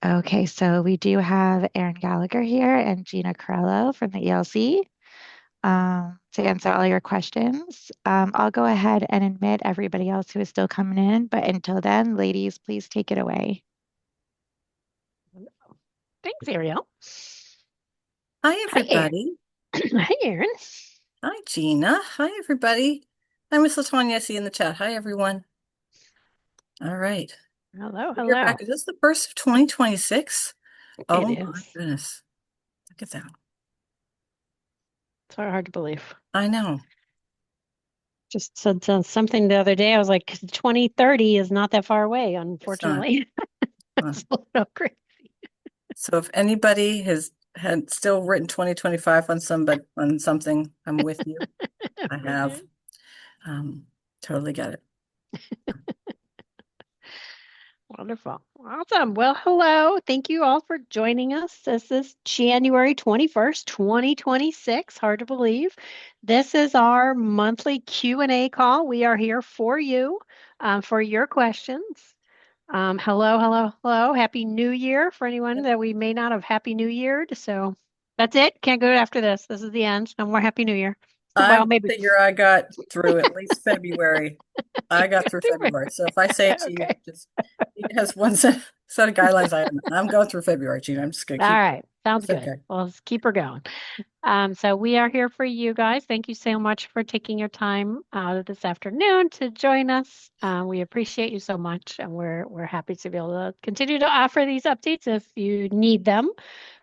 Okay, so we do have Erin Gallagher here and Gina Carello from the ELC to answer all your questions. I'll go ahead and admit everybody else who is still coming in, but until then, ladies, please take it away. Thanks, Ariel. Hi, Hi, Aaron. everybody. Hi, Aaron. Hi, Gina. Hi, everybody. Hi, Miss Latonya. I see you in the chat. Hi, everyone. All right. Hello, We're back. hello. Is this the first of 2026? It Oh, my is. goodness. Look at that. It's hard to believe. I know. Just said something the other day. I was like, 2030 is not that far away, It's not. unfortunately. Uh, It's a little crazy. So if anybody has had still written 2025 on on something, I'm with you. I have. Um, totally get it. Wonderful. Awesome. Well, hello. Thank you all for joining us. This is January 21st, 2026. Hard to believe. This is our monthly Q&A call. We are here for you, for your questions. Hello, hello, hello. Happy New Year for anyone that we may not have Happy New Year. So that's it. Can't go after this. This is the end. No more Happy New Year. Well, I maybe. figure I got through at least February. I got through February. So if I say it to you, Okay. just it has one set of guidelines. I'm going through February, Gina. I'm just gonna All keep right. Sounds it's good. okay. Well, let's keep her going. So we are here for you guys. Thank you so much for taking your time out of this afternoon to join us. We appreciate you so much, and we're happy to be able to continue to offer these updates if you need them,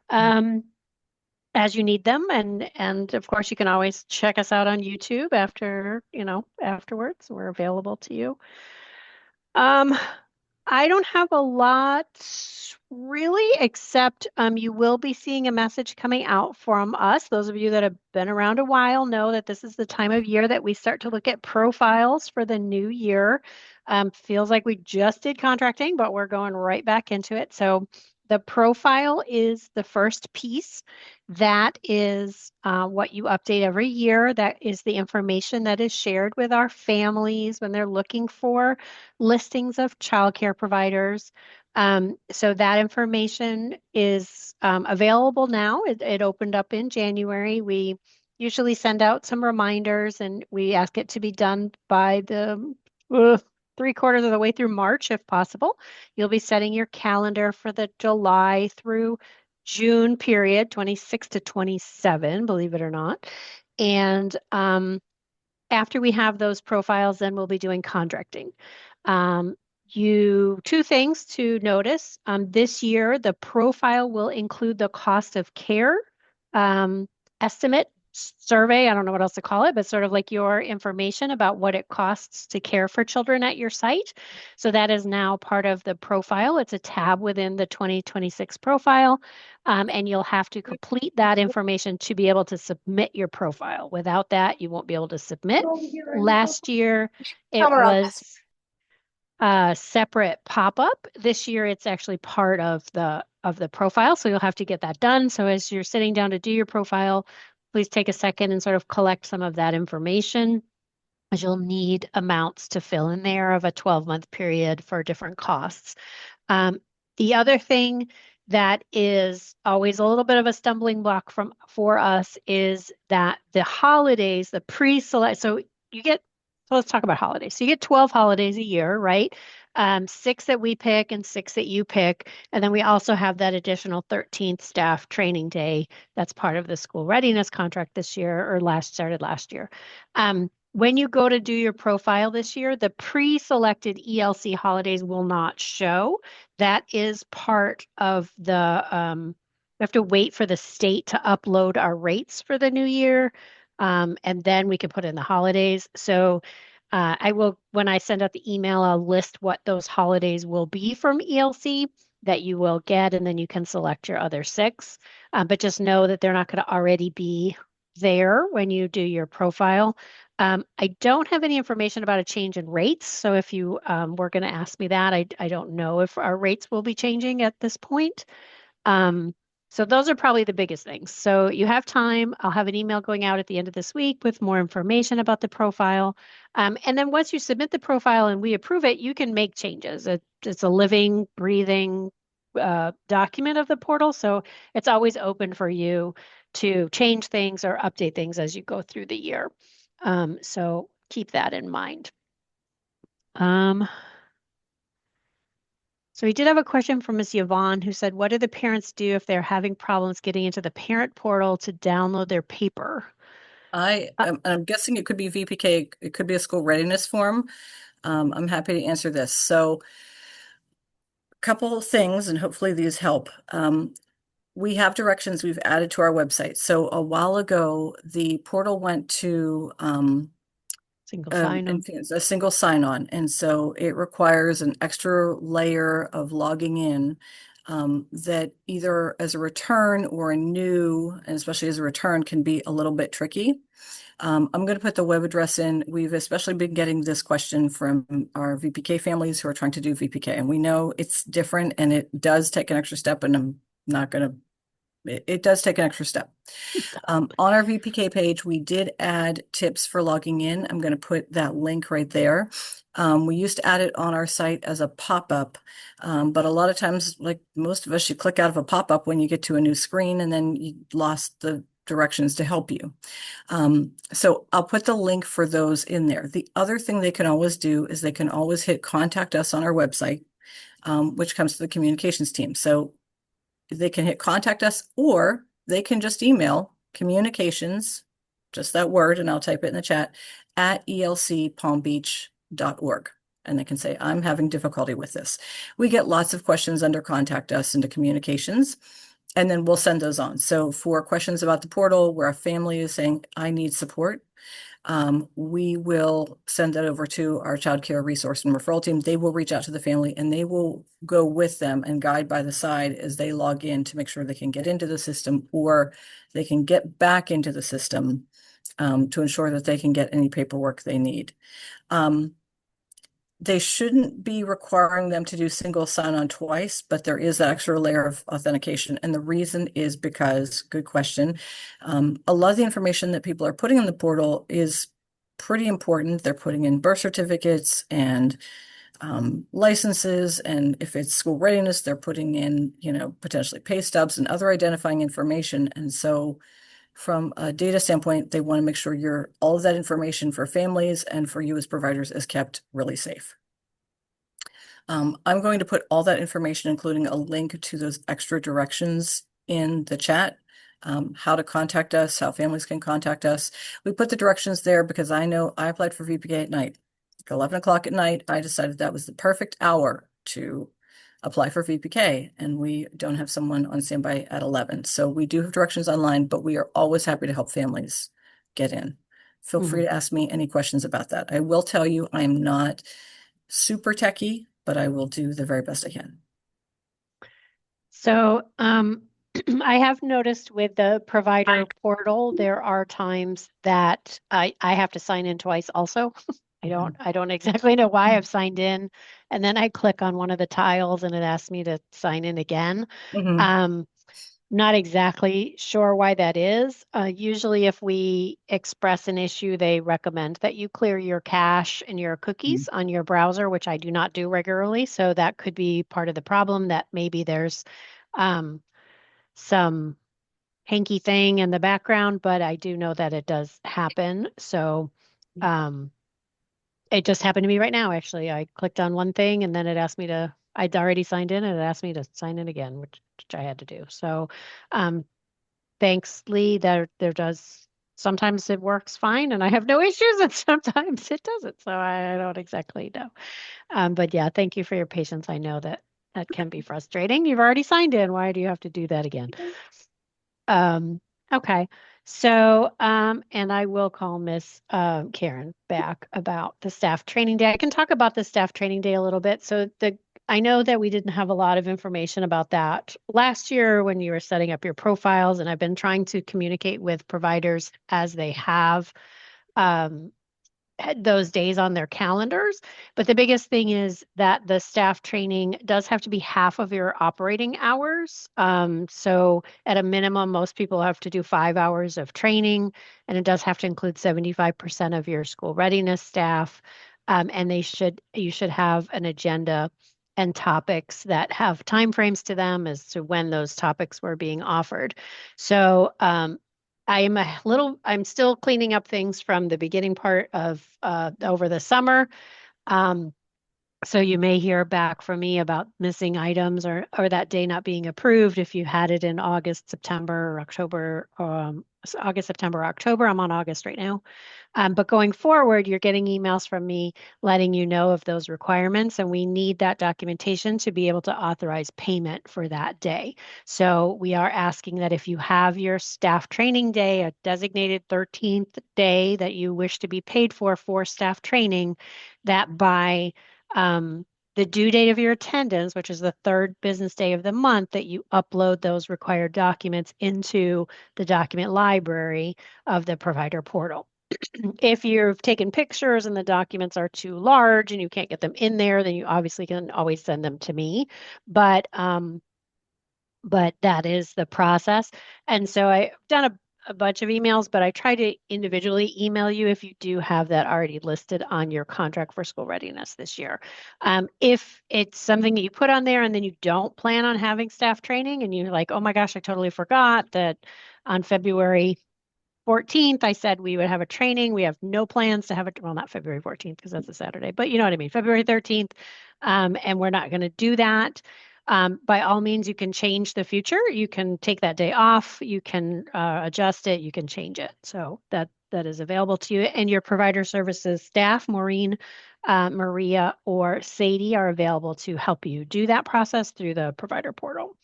um, as you need them, and of course you can always check us out on YouTube after afterwards. We're available to you. Um, I don't have a lot really, except you will be seeing a message coming out from us. Those of you that have been around a while know that this is the time of year that we start to look at profiles for the new year. Feels like we just did contracting, but we're going right back into it. So the profile is the first piece. That is what you update every year. That is the information that is shared with our families when they're looking for listings of childcare providers. So that information is available now. It opened up in January. We usually send out some reminders and we ask it to be done by the 3/4 of the way through March, if possible. You'll be setting your calendar for the July through June period, 26 to 27, believe it or not. And after we have those profiles, then we'll be doing contracting. Um, two things to notice. This year, the profile will include the cost of care estimate survey. I don't know what else to call it, but sort of like your information about what it costs to care for children at your site. So that is now part of the profile. It's a tab within the 2026 profile. And you'll have to complete that information to be able to submit your profile. Without that, you won't be able to submit. Last year, it was a separate pop-up. This year, it's actually part of the profile, so you'll have to get that done. So as you're sitting down to do your profile, please take a second and sort of collect some of that information, as you'll need amounts to fill in there of a 12-month period for different costs. The other thing that is always a little bit of a stumbling block for us is that the holidays, the pre-select, so you get, so let's talk about holidays. So you get 12 holidays a year, right? Six that we pick and six that you pick. And then we also have that additional 13th staff training day that's part of the school readiness contract this year, or started last year. When you go to do your profile this year, the pre-selected ELC holidays will not show. That is part of we have to wait for the state to upload our rates for the new year. And then we can put in the holidays. So when I send out the email, I'll list what those holidays will be from ELC that you will get, and then you can select your other six. But just know that they're not going to already be there when you do your profile. I don't have any information about a change in rates. So if you were going to ask me that, I don't know if our rates will be changing at this point. So those are probably the biggest things. So you have time. I'll have an email going out at the end of this week with more information about the profile. And then once you submit the profile and we approve it, you can make changes. It's a living, breathing document of the portal. So it's always open for you to change things or update things as you go through the year. So keep that in mind. So we did have a question from Ms. Yvonne who said, what do the parents do if they're having problems getting into the parent portal to download their paper? I'm guessing it could be VPK, it could be a school readiness form. I'm happy to answer this. So a couple of things, and hopefully these help. We have directions we've added to our website. So a while ago, the portal went to Single sign-on. a single sign-on, and so it requires an extra layer of logging in that either as a return or a new, and especially as a return, can be a little bit tricky. I'm going to put the web address in. We've especially been getting this question from our VPK families who are trying to do VPK, and we know it's different and it does take an extra step, and I'm not going to it does take an extra step. On our VPK page, we did add tips for logging in. I'm going to put that link right there. We used to add it on our site as a pop-up, but a lot of times, like most of us, you click out of a pop-up when you get to a new screen and then you lost the directions to help you. So I'll put the link for those in there. The other thing they can always do is they can always hit contact us on our website, which comes to the communications team. So they can hit contact us, or they can just email communications, just that word, and I'll type it in the chat, at elcpalmbeach.org. And they can say, I'm having difficulty with this. We get lots of questions under contact us into communications, and then we'll send those on. So for questions about the portal where a family is saying, I need support, we will send that over to our child care resource and referral team. They will reach out to the family and they will go with them and guide by the side as they log in to make sure they can get into the system or they can get back into the system to ensure that they can get any paperwork they need. They shouldn't be requiring them to do single sign-on twice, but there is that extra layer of authentication. And the reason is because, good question, a lot of the information that people are putting in the portal is pretty important. They're putting in birth certificates and licenses, and if it's school readiness, they're putting in, potentially pay stubs and other identifying information. And so from a data standpoint, they want to make sure all of that information for families and for you as providers is kept really safe. I'm going to put all that information, including a link to those extra directions in the chat, how to contact us, how families can contact us. We put the directions there because I know I applied for VPK at night. 11 o'clock at night, I decided that was the perfect hour to apply for VPK, and we don't have someone on standby at 11. So we do have directions online, but we are always happy to help families get in. Feel free to ask me any questions about that. I will tell you I am not super techie, but I will do the very best I can. So I have noticed with the provider portal, there are times that I have to sign in twice also. I don't exactly know why I've signed in, and then I click on one of the tiles and it asks me to sign in again. Not exactly sure why that is. Usually if we express an issue, they recommend that you clear your cache and your cookies on your browser, which I do not do regularly. So that could be part of the problem, that maybe there's some hanky thing in the background, but I do know that it does happen. So it just happened to me right now, actually. I clicked on one thing and then it asked me I'd already signed in and it asked me to sign in again, which I had to do. So thanks, Lee, there does, sometimes it works fine and I have no issues and sometimes it doesn't. So I don't exactly know. But yeah, thank you for your patience. I know that can be frustrating. You've already signed in. Why do you have to do that again? Okay. So, and I will call Miss Karen back about the staff training day. I can talk about the staff training day a little bit. So I know that we didn't have a lot of information about that last year when you were setting up your profiles, and I've been trying to communicate with providers as they have those days on their calendars. But the biggest thing is that the staff training does have to be half of your operating hours. So at a minimum, most people have to do 5 hours of training, and it does have to include 75% of your school readiness staff. And you should have an agenda and topics that have timeframes to them as to when those topics were being offered. So I'm still cleaning up things from the beginning part of over the summer. Um, so you may hear back from me about missing items or that day not being approved if you had it in August, September, or October, August, September, October. I'm on August right now. But going forward, you're getting emails from me letting you know of those requirements, and we need that documentation to be able to authorize payment for that day. So we are asking that if you have your staff training day, a designated 13th day that you wish to be paid for staff training, that by the due date of your attendance, which is the third business day of the month, that you upload those required documents into the document library of the provider portal. If you've taken pictures and the documents are too large and you can't get them in there, then you obviously can always send them to me. But that is the process. And so I've done a bunch of emails, but I try to individually email you if you do have that already listed on your contract for school readiness this year. If it's something that you put on there and then you don't plan on having staff training and you're like, oh my gosh, I totally forgot that on February 14th, I said we would have a training. We have no plans to have it. Well, not February 14th because that's a Saturday, but you know what I mean, February 13th. And we're not going to do that. By all means, you can change the future. You can take that day off. You can adjust it. You can change it. So that is available to you. And your provider services staff, Maureen, Maria, or Sadie, are available to help you do that process through the provider portal.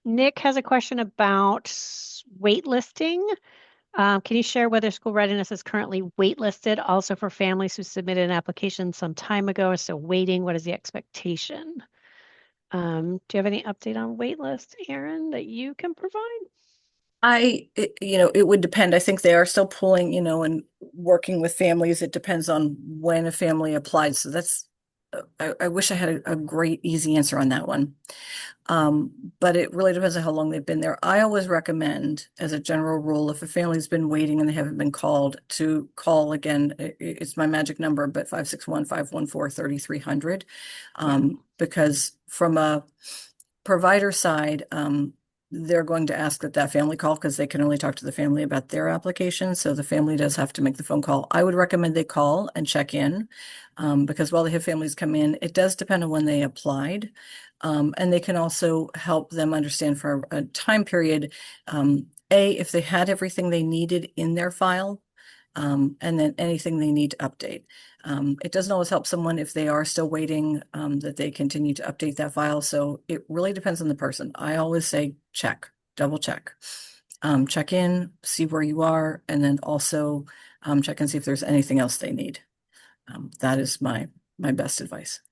Nick has a question about waitlisting. Can you share whether school readiness is currently waitlisted also for families who submitted an application some time ago or still waiting? What is the expectation? Do you have any update on waitlist, Erin, that you can provide? It would depend. I think they are still pulling, and working with families. It depends on when a family applied. So I wish I had a great, easy answer on that one. But it really depends on how long they've been there. I always recommend, as a general rule, if a family's been waiting and they haven't been called, to call again. It's my magic number, but 561-514-3300. Because from a provider side, they're going to ask that family call because they can only talk to the family about their application. So the family does have to make the phone call. I would recommend they call and check in, because while they have families come in, it does depend on when they applied. And they can also help them understand for a time period, if they had everything they needed in their file, and then anything they need to update. It doesn't always help someone if they are still waiting, that they continue to update that file. So it really depends on the person. I always say check, double check. Check in, see where you are, and then also check and see if there's anything else they need. That is my best advice.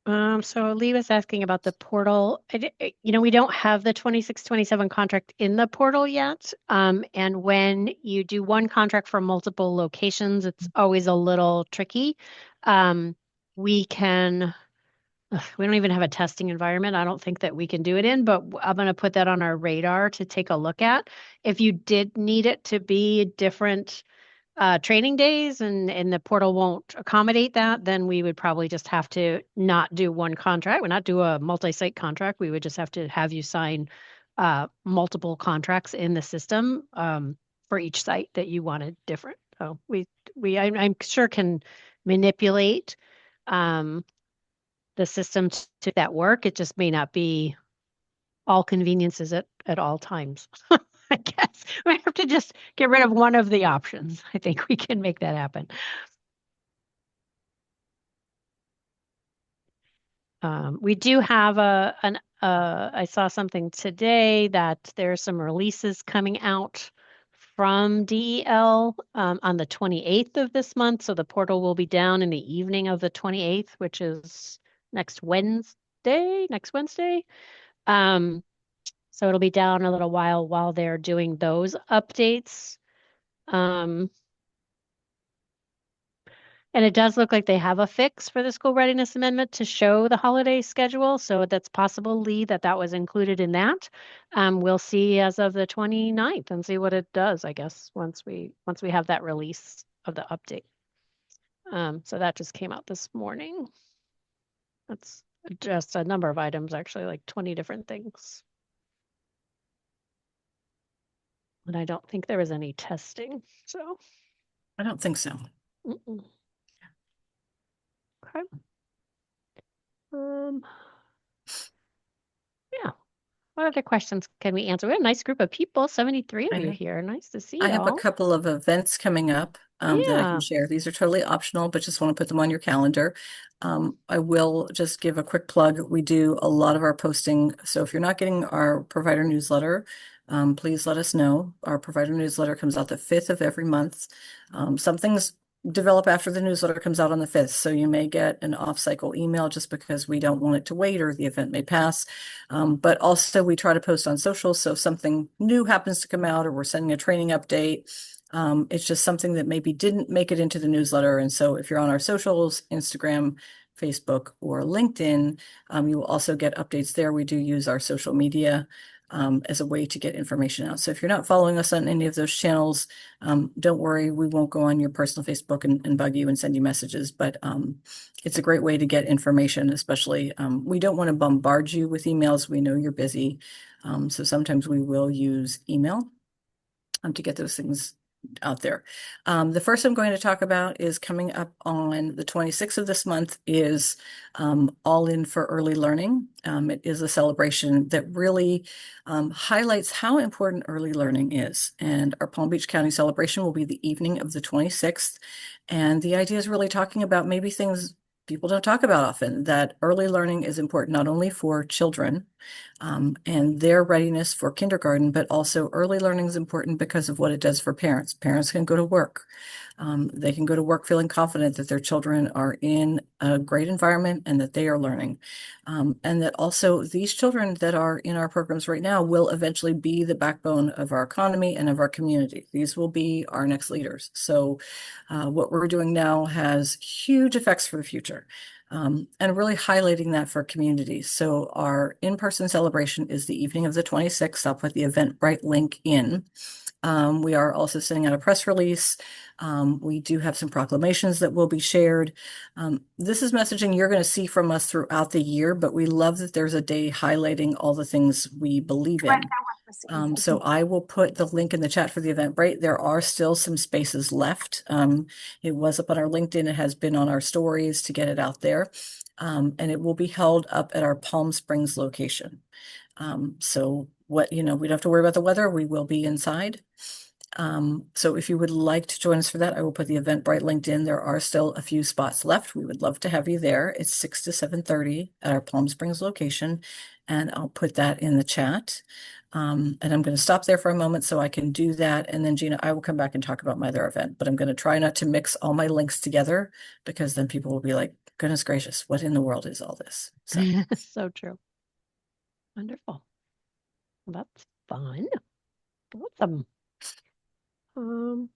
So Lee was asking about the portal. We don't have the 26-27 contract in the portal yet. And when you do one contract for multiple locations, it's always a little tricky. We don't even have a testing environment. I don't think that we can do it in, but I'm going to put that on our radar to take a look at. If you did need it to be different training days and the portal won't accommodate that, then we would probably just have to not do one contract. We'd not do a multi-site contract. We would just have to have you sign multiple contracts in the system for each site that you wanted different. So I'm sure can manipulate the system to that work. It just may not be all conveniences at all times. I guess we have to just get rid of one of the options. I think we can make that happen. We do have I saw something today that there's some releases coming out from DEL on the 28th of this month. So the portal will be down in the evening of the 28th, which is next Wednesday. So it'll be down a little while they're doing those updates. And it does look like they have a fix for the school readiness amendment to show the holiday schedule. So that's possible, Lee, that was included in that. We'll see as of the 29th and see what it does, I guess, once we have that release of the update. So that just came out this morning. That's just a number of items, actually, like 20 different things. And I don't think there was any testing, so. I don't think so. Mm-mm. Okay. Um, yeah. What other questions can we answer? We have a nice group of people, 73 I of you know. here. Nice to see I have a y'all. couple of events coming up that I can Yeah. share. These are totally optional, but just want to put them on your calendar. I will just give a quick plug. We do a lot of our posting. So if you're not getting our provider newsletter, please let us know. Our provider newsletter comes out the 5th of every month. Some things develop after the newsletter comes out on the 5th. So you may get an off-cycle email just because we don't want it to wait or the event may pass. But also we try to post on social. So if something new happens to come out or we're sending a training update, it's just something that maybe didn't make it into the newsletter. And so if you're on our socials, Instagram, Facebook, or LinkedIn, you will also get updates there. We do use our social media as a way to get information out. So if you're not following us on any of those channels, don't worry, we won't go on your personal Facebook and bug you and send you messages, but it's a great way to get information, especially we don't want to bombard you with emails. We know you're busy. So sometimes we will use email to get those things out there. The first I'm going to talk about is coming up on the 26th of this month is All In for Early Learning. It is a celebration that really highlights how important early learning is. And our Palm Beach County celebration will be the evening of the 26th. And the idea is really talking about maybe things people don't talk about often, that early learning is important not only for children, and their readiness for kindergarten, but also early learning is important because of what it does for parents. Parents can go to work. They can go to work feeling confident that their children are in a great environment and that they are learning. And that also these children that are in our programs right now will eventually be the backbone of our economy and of our community. These will be our next leaders. So what we're doing now has huge effects for the future. And really highlighting that for communities. So our in-person celebration is the evening of the 26th. I'll put the Eventbrite link in. We are also sending out a press release. We do have some proclamations that will be shared. This is messaging you're going to see from us throughout the year, but we love that there's a day highlighting all the things we believe in. So I will put the link in the chat for the Eventbrite. There are still some spaces left. It was up on our LinkedIn. It has been on our stories to get it out there. And it will be held up at our Palm Springs location. So we don't have to worry about the weather. We will be inside. So if you would like to join us for that, I will put the Eventbrite linked in. There are still a few spots left. We would love to have you there. It's 6 to 7:30 at our Palm Springs location, and I'll put that in the chat. And I'm going to stop there for a moment so I can do that. And then Gina, I will come back and talk about my other event, but I'm going to try not to mix all my links together because then people will be like, goodness gracious, what in the world is all this? So So true. Wonderful. Well, that's fun. Awesome. I'm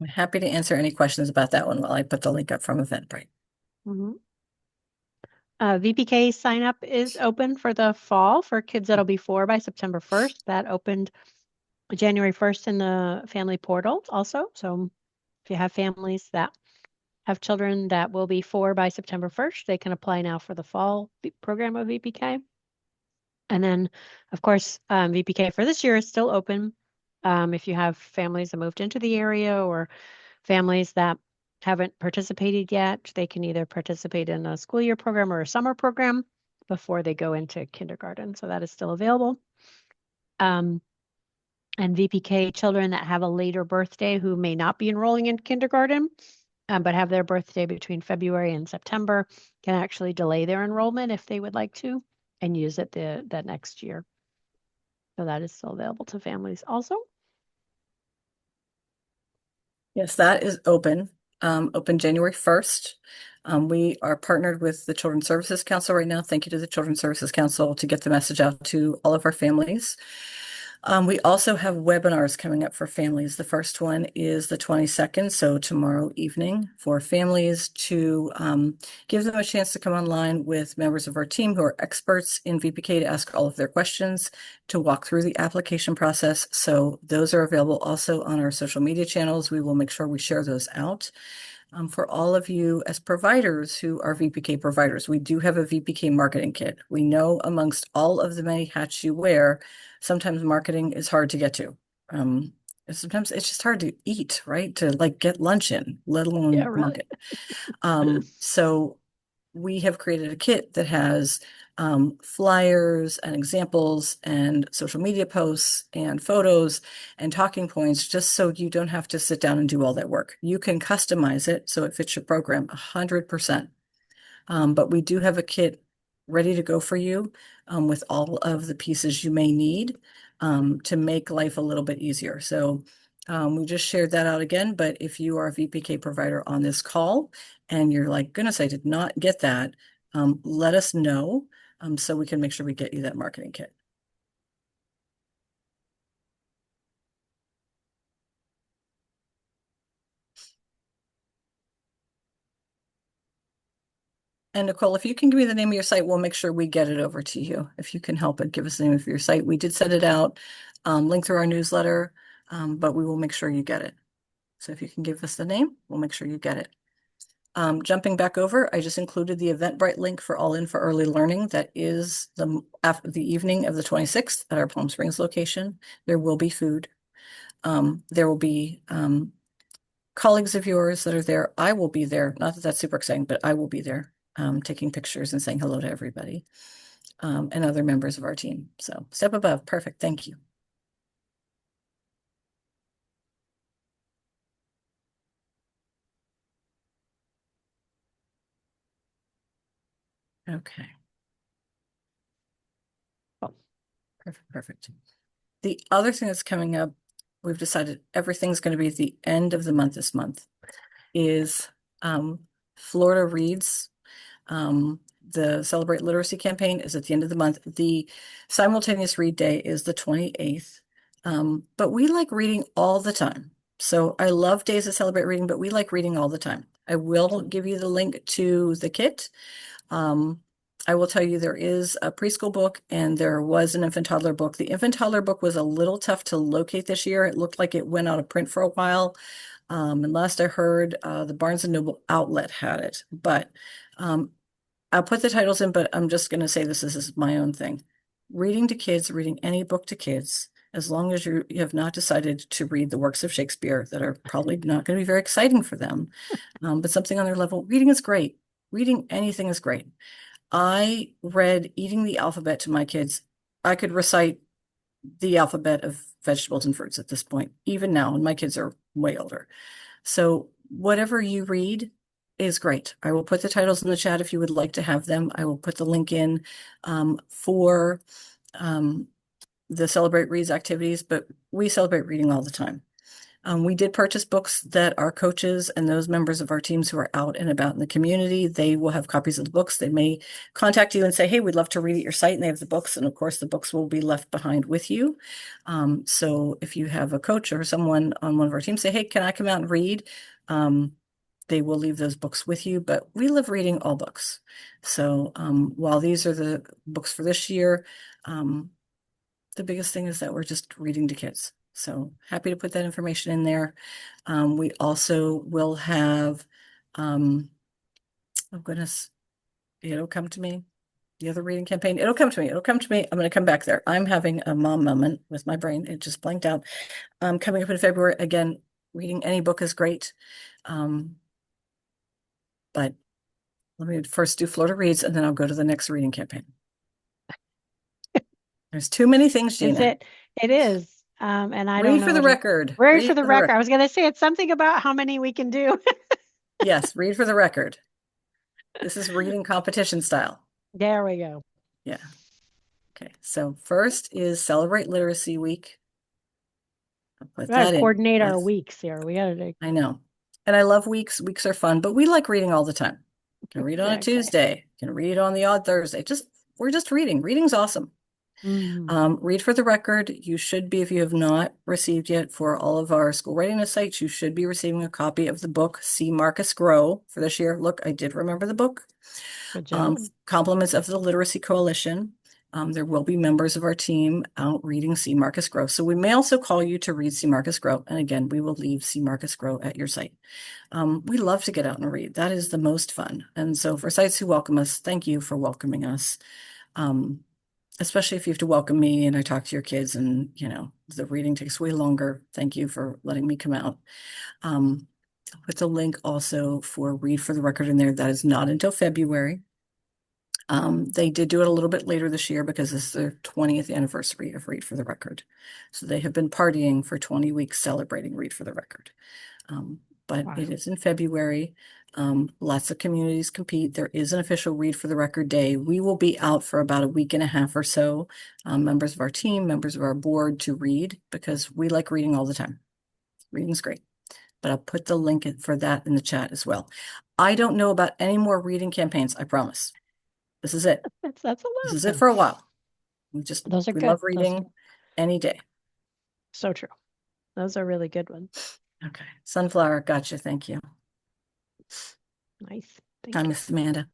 happy to answer any questions about that one while I put the link up from Eventbrite. Mhm. VPK sign up is open for the fall for kids that'll be 4 by September 1st. That opened January 1st in the family portal also. So if you have families that have children that will be 4 by September 1st, they can apply now for the fall program of VPK. And then, of course, VPK for this year is still open. If you have families that moved into the area or families that haven't participated yet, they can either participate in a school year program or a summer program before they go into kindergarten. So that is still available. And VPK children that have a later birthday who may not be enrolling in kindergarten, but have their birthday between February and September can actually delay their enrollment if they would like to and use it the next year. So that is still available to families also. Yes, that is open, open January 1st. We are partnered with the Children's Services Council right now. Thank you to the Children's Services Council to get the message out to all of our families. We also have webinars coming up for families. The first one is the 22nd, so tomorrow evening, for families to give them a chance to come online with members of our team who are experts in VPK to ask all of their questions, to walk through the application process. So those are available also on our social media channels. We will make sure we share those out. For all of you as providers who are VPK providers, we do have a VPK marketing kit. We know amongst all of the many hats you wear, sometimes marketing is hard to get to. Sometimes it's just hard to eat, right? To like get lunch in, let alone Yeah, really. market. So we have created a kit that has flyers and examples and social media posts and photos and talking points, just so you don't have to sit down and do all that work. You can customize it so it fits your program 100%. But we do have a kit ready to go for you with all of the pieces you may need to make life a little bit easier. So we just shared that out again, but if you are a VPK provider on this call and you're like, goodness, I did not get that, let us know so we can make sure we get you that marketing kit. And Nicole, if you can give me the name of your site, we'll make sure we get it over to you. If you can help it, give us the name of your site. We did send it out, link through our newsletter, but we will make sure you get it. So if you can give us the name, we'll make sure you get it. Jumping back over, I just included the Eventbrite link for All In for Early Learning. That is after the evening of the 26th at our Palm Springs location. There will be food. There will be colleagues of yours that are there. I will be there. Not that that's super exciting, but I will be there taking pictures and saying hello to everybody and other members of our team. So step above. Perfect. Thank you. Okay. Perfect, perfect. The other thing that's coming up, we've decided everything's going to be at the end of the month this month, is Florida Reads. The Celebrate Literacy campaign is at the end of the month. The simultaneous read day is the 28th. But we like reading all the time. So I love days that celebrate reading, but we like reading all the time. I will give you the link to the kit. I will tell you there is a preschool book and there was an infant toddler book. The infant toddler book was a little tough to locate this year. It looked like it went out of print for a while. And last I heard, the Barnes and Noble outlet had it. But I'll put the titles in, but I'm just going to say this is my own thing. Reading to kids, reading any book to kids, as long as you have not decided to read the works of Shakespeare that are probably not going to be very exciting for them, but something on their level, reading is great. Reading anything is great. I read Eating the Alphabet to my kids. I could recite the alphabet of vegetables and fruits at this point, even now, and my kids are way older. So whatever you read is great. I will put the titles in the chat if you would like to have them. I will put the link in for the Celebrate Reads activities, but we celebrate reading all the time. We did purchase books that our coaches and those members of our teams who are out and about in the community, they will have copies of the books. They may contact you and say, hey, we'd love to read at your site, and they have the books. And of course, the books will be left behind with you. So if you have a coach or someone on one of our teams say, hey, can I come out and read? They will leave those books with you, but we love reading all books. So while these are the books for this year, the biggest thing is that we're just reading to kids. So happy to put that information in there. We also will have, oh goodness, it'll come to me. The other reading campaign, it'll come to me. It'll come to me. I'm going to come back there. I'm having a mom moment with my brain. It just blanked out. Coming up in February, again, reading any book is great. But let me first do Florida Reads, and then I'll go to the next reading campaign. There's too many things, Gina. Is it? It is. And I don't Read know. for the record. Read for the record. I was going to say it's something about how many we can do. Yes, read for the record. This is reading competition style. There we go. Yeah. Okay. So first is Celebrate Literacy Week. I'll put We gotta that in. coordinate our weeks here. We gotta. I know. And I love weeks. Weeks are fun, but we like reading all the time. You can read on a Exactly. Tuesday. You can read on the odd Thursday. We're just reading. Reading's awesome. Read for the record. You should be, if you have not received yet for all of our school readiness sites, you should be receiving a copy of the book, See Marcus Grow, for this year. Look, I did remember the book. Good job. Compliments of the Literacy Coalition. There will be members of our team out reading See Marcus Grow. So we may also call you to read See Marcus Grow. And again, we will leave See Marcus Grow at your site. We love to get out and read. That is the most fun. And so for sites who welcome us, thank you for welcoming us. Especially if you have to welcome me and I talk to your kids and, you know, the reading takes way longer. Thank you for letting me come out. I'll put the link also for Read for the Record in there. That is not until February. They did do it a little bit later this year because this is their 20th anniversary of Read for the Record. So they have been partying for 20 weeks celebrating Read for the Record. But Wow. it is in February. Lots of communities compete. There is an official Read for the Record day. We will be out for about a week and a half or so, members of our team, members of our board to read because we like reading all the time. Reading's great. But I'll put the link for that in the chat as well. I don't know about any more reading campaigns, I promise. This is it. That's a lot. This is it for a while. We Those are we good. love Those are reading good. any day. So true. Those are really good ones. Okay. Sunflower, gotcha. Thank you. Nice. Thank Hi, you. Miss Amanda.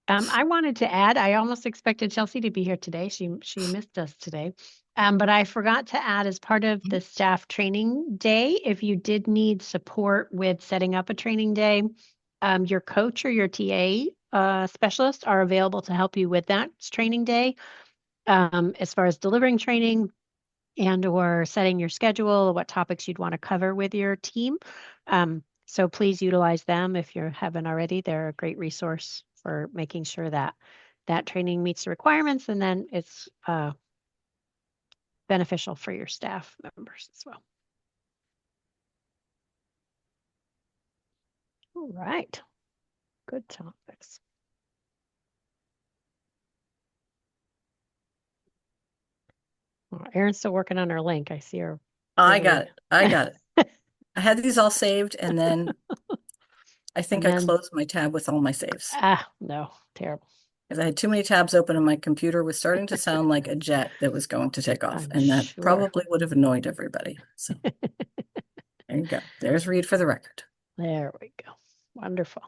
I wanted to add, I almost expected Chelsea to be here today. She missed us today. But I forgot to add as part of the staff training day, if you did need support with setting up a training day, your coach or your TA specialist are available to help you with that training day. As far as delivering training and or setting your schedule, what topics you'd want to cover with your team. So please utilize them if you haven't already. They're a great resource for making sure that that training meets the requirements, and then it's beneficial for your staff members as well. All right, good topics. Well, Erin's still working on her link. I see her. I got it. I got it. I had these all saved and then I think And I then- closed my tab with all my saves. No, terrible. Because I had too many tabs open and my computer was starting to sound like a jet that was going to take off. I'm And that sure. probably would have annoyed everybody. So there you go. There's Read for the Record. There we go. Wonderful.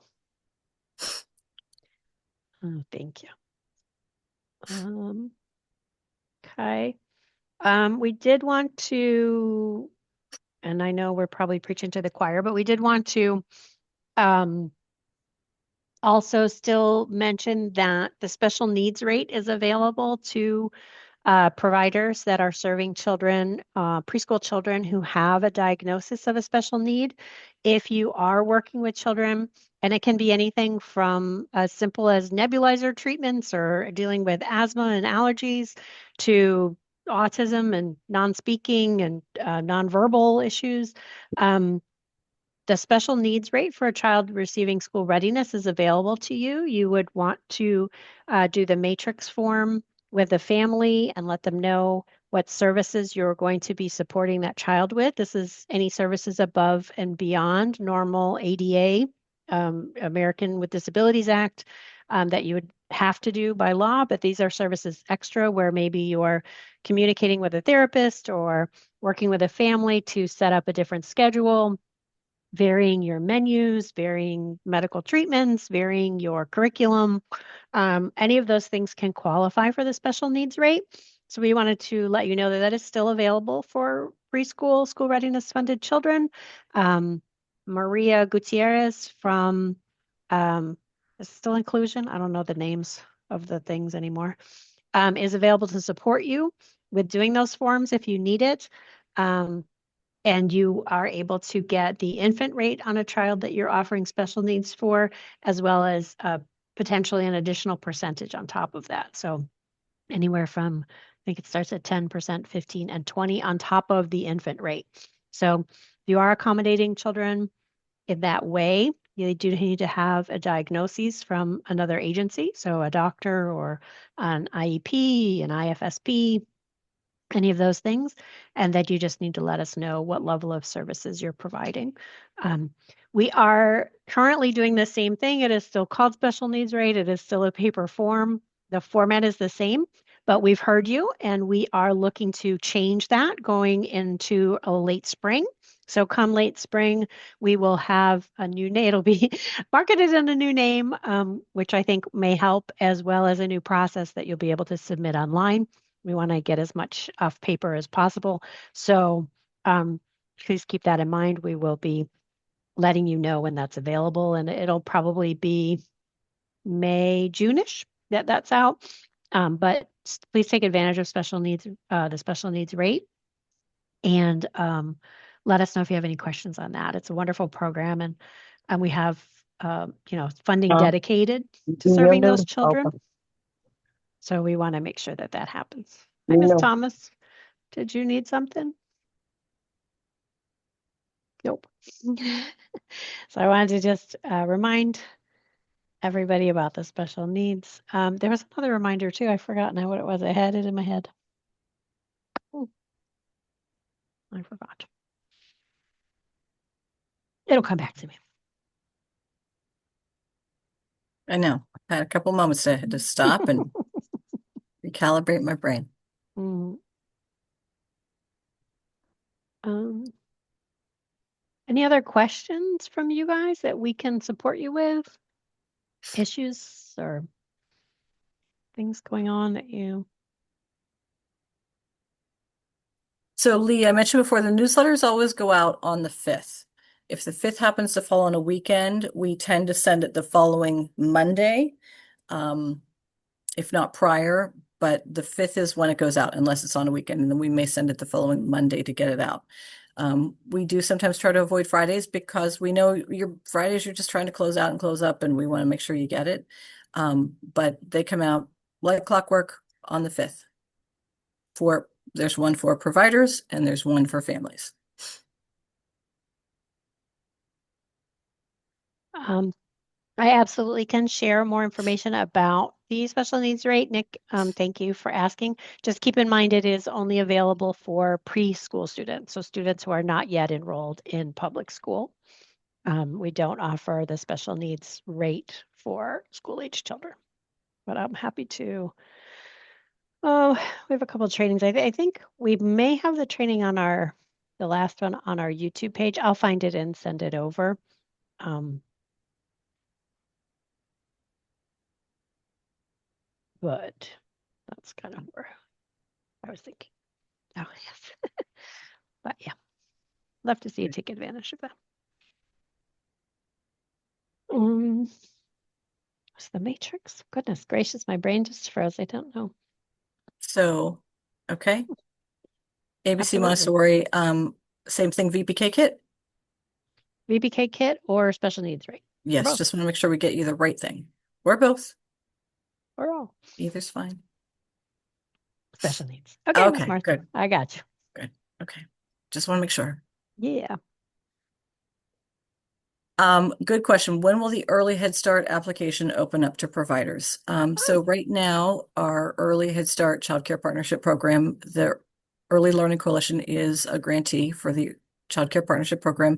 Oh, thank you. Okay. We did want to, and I know we're probably preaching to the choir, but we did want to also still mention that the special needs rate is available to providers that are serving children, preschool children who have a diagnosis of a special need. If you are working with children, and it can be anything from as simple as nebulizer treatments or dealing with asthma and allergies to autism and non-speaking and nonverbal issues. The special needs rate for a child receiving school readiness is available to you. You would want to do the matrix form with the family and let them know what services you're going to be supporting that child with. This is any services above and beyond normal ADA, American with Disabilities Act, that you would have to do by law, but these are services extra where maybe you're communicating with a therapist or working with a family to set up a different schedule, varying your menus, varying medical treatments, varying your curriculum. Any of those things can qualify for the special needs rate. So we wanted to let you know that that is still available for preschool, school readiness funded children. Maria Gutierrez from is it still Inclusion? I don't know the names of the things anymore. Is available to support you with doing those forms if you need it. And you are able to get the infant rate on a child that you're offering special needs for, as well as potentially an additional percentage on top of that. So anywhere from, I think it starts at 10%, 15, and 20 on top of the infant rate. So if you are accommodating children in that way, you do need to have a diagnosis from another agency, so a doctor or an IEP, an IFSP, any of those things, and that you just need to let us know what level of services you're providing. We are currently doing the same thing. It is still called special needs rate. It is still a paper form. The format is the same, but we've heard you and we are looking to change that going into a late spring. So come late spring, we will have a new name. It'll be marketed in a new name, which I think may help, as well as a new process that you'll be able to submit online. We want to get as much off paper as possible. So please keep that in mind. We will be letting you know when that's available, and it'll probably be May, June-ish that that's out. But please take advantage of special needs, the special needs rate, and let us know if you have any questions on that. It's a wonderful program, and we have funding dedicated to serving those children. So we want to make sure that that happens. Hi, Ms. Thomas. Did you need something? Nope. So I wanted to just remind everybody about the special needs. There was another reminder too. I forgot now what it was. I had it in my head. Ooh, I forgot. It'll come back to me. I know. I had a couple moments to stop and recalibrate my brain. Mm. Any other questions from you guys that we can support you with? Issues or things going on that you... So Lee, I mentioned before, the newsletters always go out on the 5th. If the 5th happens to fall on a weekend, we tend to send it the following Monday, if not prior, but the 5th is when it goes out, unless it's on a weekend, and then we may send it the following Monday to get it out. We do sometimes try to avoid Fridays because we know your Fridays, you're just trying to close out and close up, and we want to make sure you get it. But they come out like clockwork on the 5th. There's one for providers and there's one for families. I absolutely can share more information about the special needs rate. Nick, thank you for asking. Just keep in mind it is only available for preschool students, so students who are not yet enrolled in public school. We don't offer the special needs rate for school-age children, but I'm happy to. Oh, we have a couple of trainings. I think we may have the training on the last one on our YouTube page. I'll find it and send it over. But that's kind of where I was thinking. Oh, yes. But yeah, love to see you take advantage of that. Was the Matrix? Goodness gracious, my brain just froze. I don't know. So, okay. ABC Absolutely. Montessori, same thing, VPK kit? VPK kit or special needs rate? Yes, just want to make sure we get you the right thing. Or both. Or all. Either's fine. Special needs. Okay, Okay, Ms. Martha, good. I got you. Good. Okay. Just want to make sure. Yeah. Good question. When will the Early Head Start application open up to providers? So right now, our Early Head Start Child Care Partnership Program, the Early Learning Coalition is a grantee for the Child Care Partnership Program,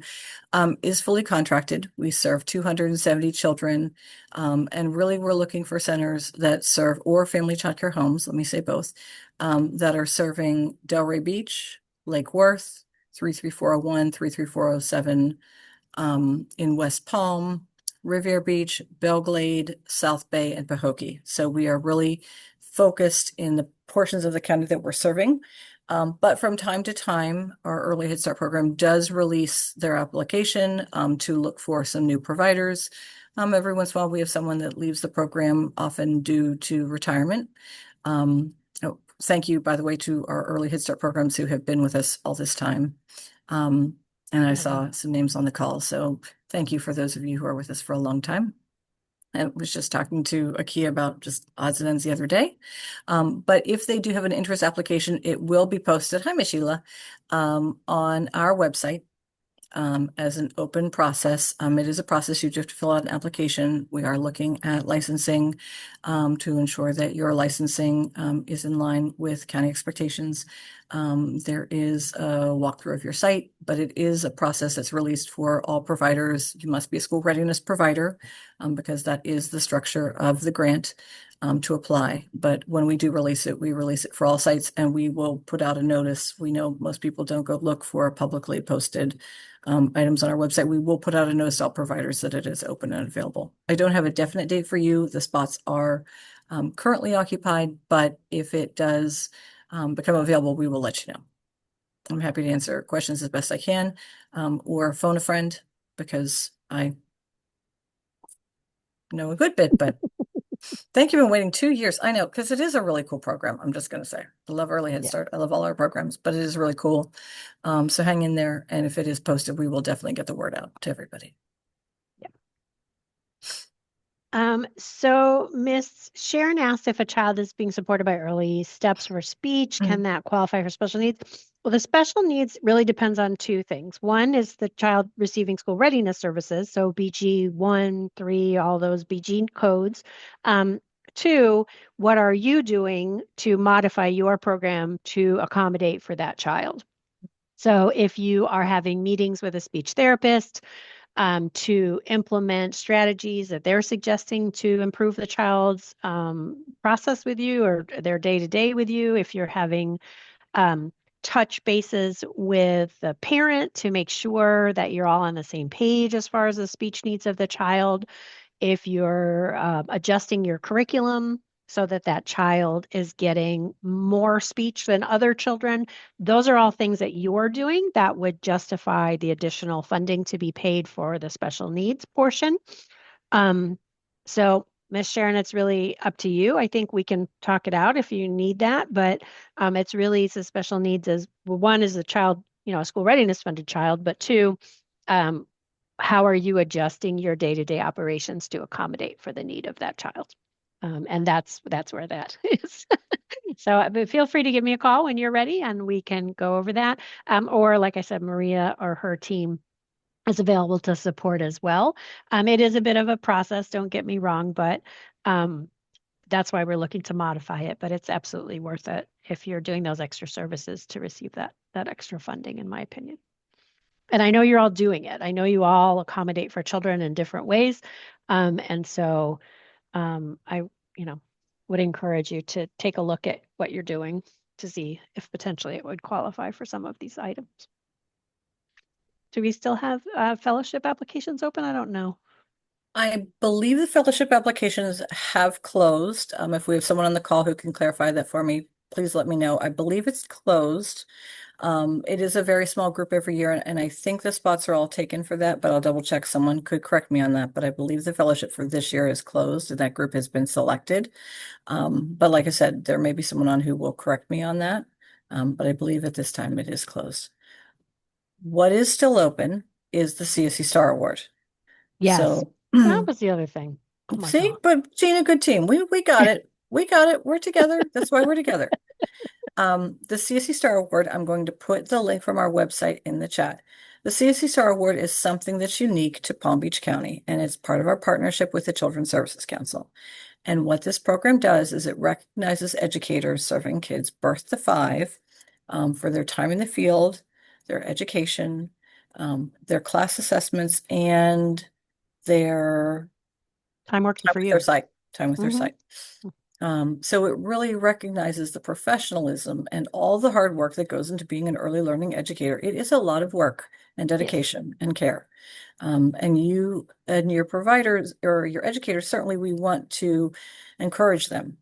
is fully contracted. We serve 270 children, and really we're looking for centers that serve, or family child care homes, let me say both, that are serving Delray Beach, Lake Worth, 33401, 33407, in West Palm, Riviera Beach, Belglade, South Bay, and Pahokee. So we are really focused in the portions of the county that we're serving. But from time to time, our Early Head Start program does release their application to look for some new providers. Every once in a while, we have someone that leaves the program, often due to retirement. Thank you, by the way, to our Early Head Start programs who have been with us all this time. And I saw some names on the call. So thank you for those of you who are with us for a long time. I was just talking to Akia about just odds and ends the other day. But if they do have an interest application, it will be posted, hi, Miss Sheila, on our website. as an open process. It is a process. You just have to fill out an application. We are looking at licensing to ensure that your licensing is in line with county expectations. There is a walkthrough of your site, but it is a process that's released for all providers. You must be a school readiness provider because that is the structure of the grant to apply. But when we do release it, we release it for all sites and we will put out a notice. We know most people don't go look for publicly posted items on our website. We will put out a notice to all providers that it is open and available. I don't have a definite date for you. The spots are currently occupied, but if it does become available, we will let you know. I'm happy to answer questions as best I can, or phone a friend because I know a good bit, but thank you for waiting 2 years. I know, because it is a really cool program. I'm just going to say, I love Early Head Start. I love all our programs, but it is really cool. So hang in there. And if it is posted, we will definitely get the word out to everybody. So Miss Sharon asked if a child is being supported by Early Steps for Speech, can that qualify for special needs? Well, the special needs really depends on two things. One is the child receiving school readiness services, so BG 1, 3, all those BG codes. Two, what are you doing to modify your program to accommodate for that child? So if you are having meetings with a speech therapist, to implement strategies that they're suggesting to improve the child's process with you or their day-to-day with you. If you're having touch bases with the parent to make sure that you're all on the same page as far as the speech needs of the child. If you're adjusting your curriculum so that that child is getting more speech than other children. Those are all things that you're doing that would justify the additional funding to be paid for the special needs portion. So Ms. Sharon, it's really up to you. I think we can talk it out if you need that, but it's really the special needs as well, one is a child, a school readiness funded child, but two, how are you adjusting your day-to-day operations to accommodate for the need of that child? And that's where that is. So feel free to give me a call when you're ready and we can go over that. Or like I said, Maria or her team is available to support as well. It is a bit of a process, don't get me wrong, but that's why we're looking to modify it. But it's absolutely worth it if you're doing those extra services to receive that extra funding, in my opinion. And I know you're all doing it. I know you all accommodate for children in different ways. And so I, would encourage you to take a look at what you're doing to see if potentially it would qualify for some of these items. Do we still have fellowship applications open? I don't know. I believe the fellowship applications have closed. If we have someone on the call who can clarify that for me, please let me know. I believe it's closed. It is a very small group every year, and I think the spots are all taken for that, but I'll double check. Someone could correct me on that, but I believe the fellowship for this year is closed and that group has been selected. But like I said, there may be someone on who will correct me on that. But I believe at this time it is closed. What is still open is the CSE Star Award. Yes, So that was the other thing. Oh my see, God. but Gina, good team. We got it. We got it. We're together. That's why we're together. The CSE Star Award, I'm going to put the link from our website in the chat. The CSE Star Award is something that's unique to Palm Beach County, and it's part of our partnership with the Children's Services Council. And what this program does is it recognizes educators serving kids birth to 5 for their time in the field, their education, their class assessments, and their Time working for with you. their site, time with their Mhm. site. So it really recognizes the professionalism and all the hard work that goes into being an early learning educator. It is a lot of work and dedication and care. And you and your providers or your educators, certainly we want to encourage them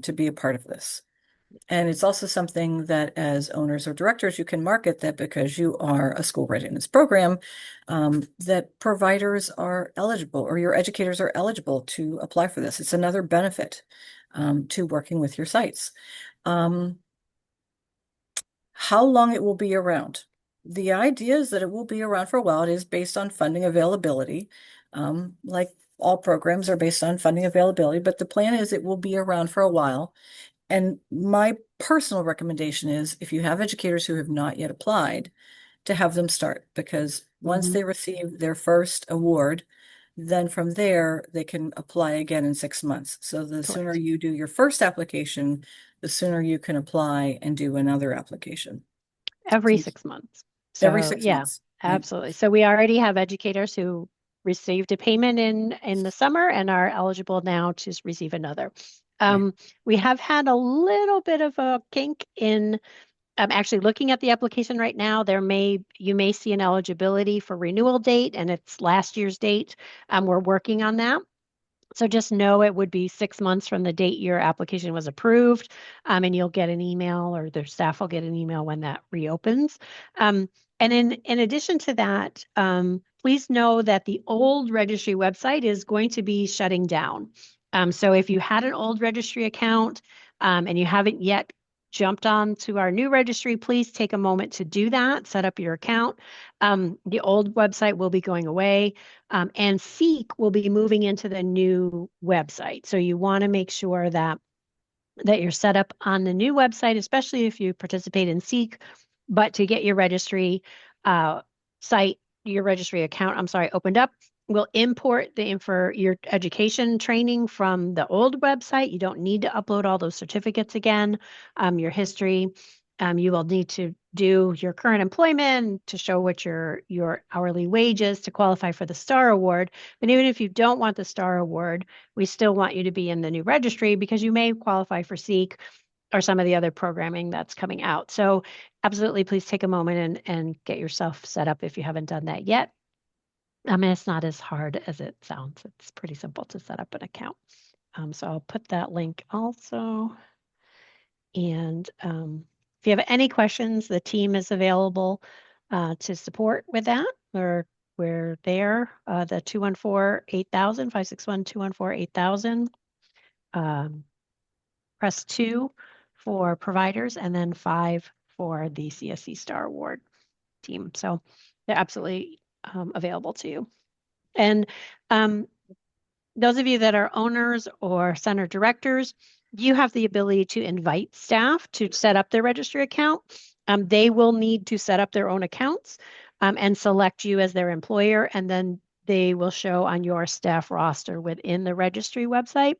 to be a part of this. And it's also something that as owners or directors, you can market that because you are a school readiness program, that providers are eligible or your educators are eligible to apply for this. It's another benefit to working with your sites. How long it will be around? The idea is that it will be around for a while. It is based on funding availability. Like all programs are based on funding availability, but the plan is it will be around for a while. And my personal recommendation is if you have educators who have not yet applied, to have them start because Once they receive their first award, then from there, they can apply again in 6 months. So the sooner Correct. you do your first application, the sooner you can apply and do another application. Every So 6 months. every So six yeah, months, right? absolutely. So we already have educators who received a payment in the summer and are eligible now to receive another. Right. We have had a little bit of a kink in actually looking at the application right now. You may see an eligibility for renewal date, and it's last year's date. We're working on that. So just know it would be 6 months from the date your application was approved, and you'll get an email, or their staff will get an email when that reopens. And in addition to that, please know that the old registry website is going to be shutting down. So if you had an old registry account and you haven't yet jumped on to our new registry, please take a moment to do that, set up your account. The old website will be going away. And Seek will be moving into the new website. So you want to make sure that you're set up on the new website, especially if you participate in Seek. But to get your registry your registry account, opened up, we'll import your education training from the old website. You don't need to upload all those certificates again, your history. You will need to do your current employment to show what your hourly wage is to qualify for the STAR Award. But even if you don't want the STAR Award, we still want you to be in the new registry because you may qualify for SEEK or some of the other programming that's coming out. So absolutely, please take a moment and get yourself set up if you haven't done that yet. I mean, it's not as hard as it sounds. It's pretty simple to set up an account. So I'll put that link also. And if you have any questions, the team is available to support with that. We're there, the 214-8000, 561-214-8000. Press 2 for providers and then 5 for the CSC Star Award team. So they're absolutely available to you. And those of you that are owners or center directors, you have the ability to invite staff to set up their registry account. They will need to set up their own accounts and select you as their employer, and then they will show on your staff roster within the registry website.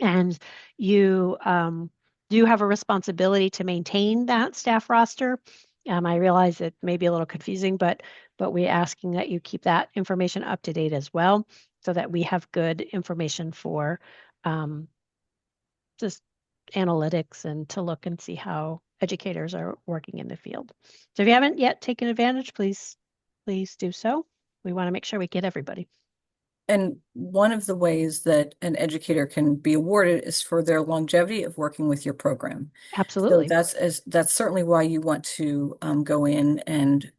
And you do have a responsibility to maintain that staff roster. I realize it may be a little confusing, but we're asking that you keep that information up to date as well, so that we have good information for just analytics and to look and see how educators are working in the field. So if you haven't yet taken advantage, please do so. We want to make sure we get everybody. And one of the ways that an educator can be awarded is for their longevity of working with your program. Absolutely. So that's certainly why you want to go in and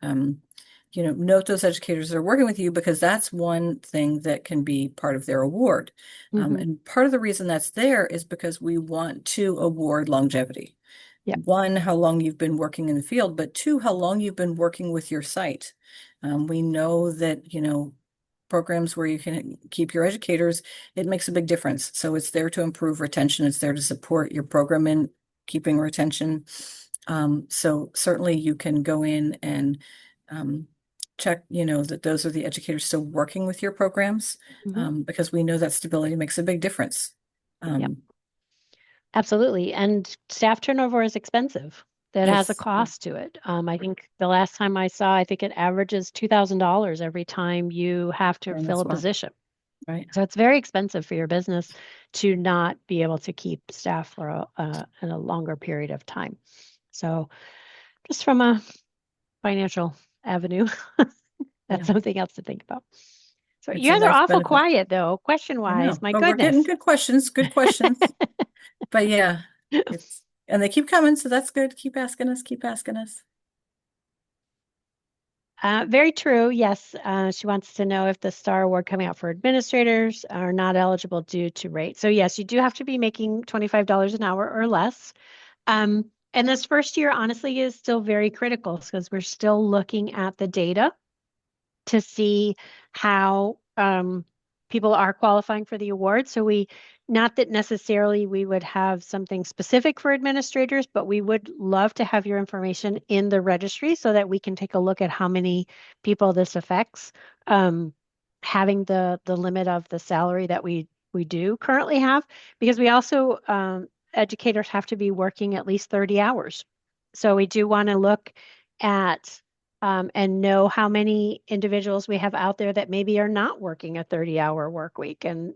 note those educators that are working with you, because that's one thing that can be part of their award. And part of the reason that's there is because we want to award longevity. Yep. One, how long you've been working in the field, but two, how long you've been working with your site. We know that, programs where you can keep your educators, it makes a big difference. So it's there to improve retention. It's there to support your program in keeping retention. So certainly you can go in and check, that those are the educators still working with your programs, because we know that stability makes a big difference. Yep. Absolutely. And staff turnover is expensive. That has a cost to it. I think the last time I saw, I think it averages $2,000 every time you have to fill a position. Right. So it's very expensive for your business to not be able to keep staff for in a longer period of time. So just from a financial avenue, that's something else to think about. So you guys are awful quiet though, question-wise. My goodness. We're getting good questions. But yeah, and they keep coming, so that's good. Keep asking us. Very true. Yes. She wants to know if the STAR Award coming out for administrators are not eligible due to rate. So yes, you do have to be making $25 an hour or less. And this first year, honestly, is still very critical because we're still looking at the data to see how people are qualifying for the award. So we not that necessarily we would have something specific for administrators, but we would love to have your information in the registry so that we can take a look at how many people this affects. Having the limit of the salary that we do currently have, because we also educators have to be working at least 30 hours. So we do want to look at and know how many individuals we have out there that maybe are not working a 30-hour work week. And,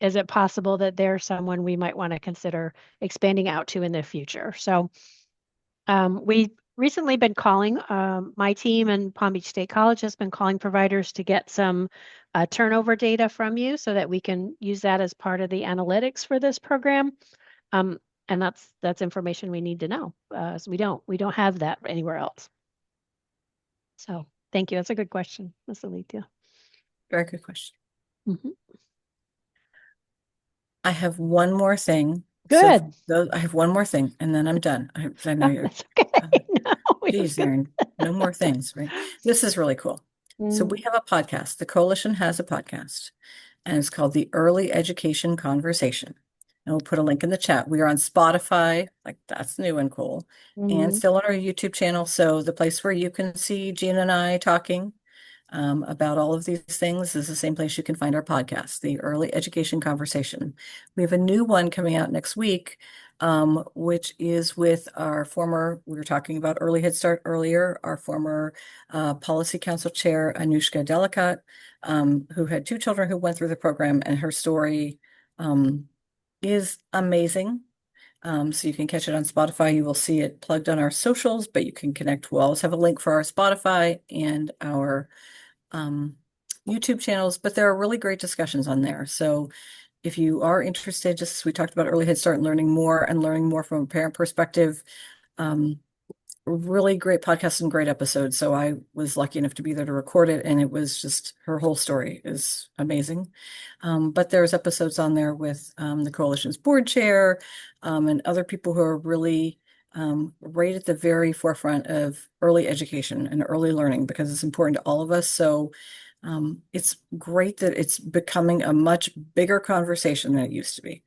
is it possible that there's someone we might want to consider expanding out to in the future? So we recently been calling, my team and Palm Beach State College has been calling providers to get some turnover data from you so that we can use that as part of the analytics for this program. And that's information we need to know. So we don't have that anywhere else. So thank you. That's a good question, Ms. Alethea. Very good question. Mhm. I have one more thing. Good. I have one more thing, and then I'm done. I know Oh, you're, that's okay. No, we geez, don't- Erin, no more things, right? This is really cool. So we have a podcast. The coalition has a podcast, and it's called the Early Education Conversation. And we'll put a link in the chat. We are on Spotify, like that's new and cool, and Mhm. still on our YouTube channel. So the place where you can see Gina and I talking about all of these things is the same place you can find our podcast, the Early Education Conversation. We have a new one coming out next week, which is with our former, we were talking about Early Head Start earlier, our former Policy Council Chair, Anushka Delicat, who had 2 children who went through the program, and her story is amazing. So you can catch it on Spotify. You will see it plugged on our socials, but you can connect. We'll always have a link for our Spotify and our YouTube channels, but there are really great discussions on there. So if you are interested, just as we talked about Early Head Start and learning more from a parent perspective, really great podcast and great episodes. So I was lucky enough to be there to record it, and it was just, her whole story is amazing. But there's episodes on there with the coalition's board chair and other people who are really right at the very forefront of early education and early learning, because it's important to all of us. So it's great that it's becoming a much bigger conversation than it used to be.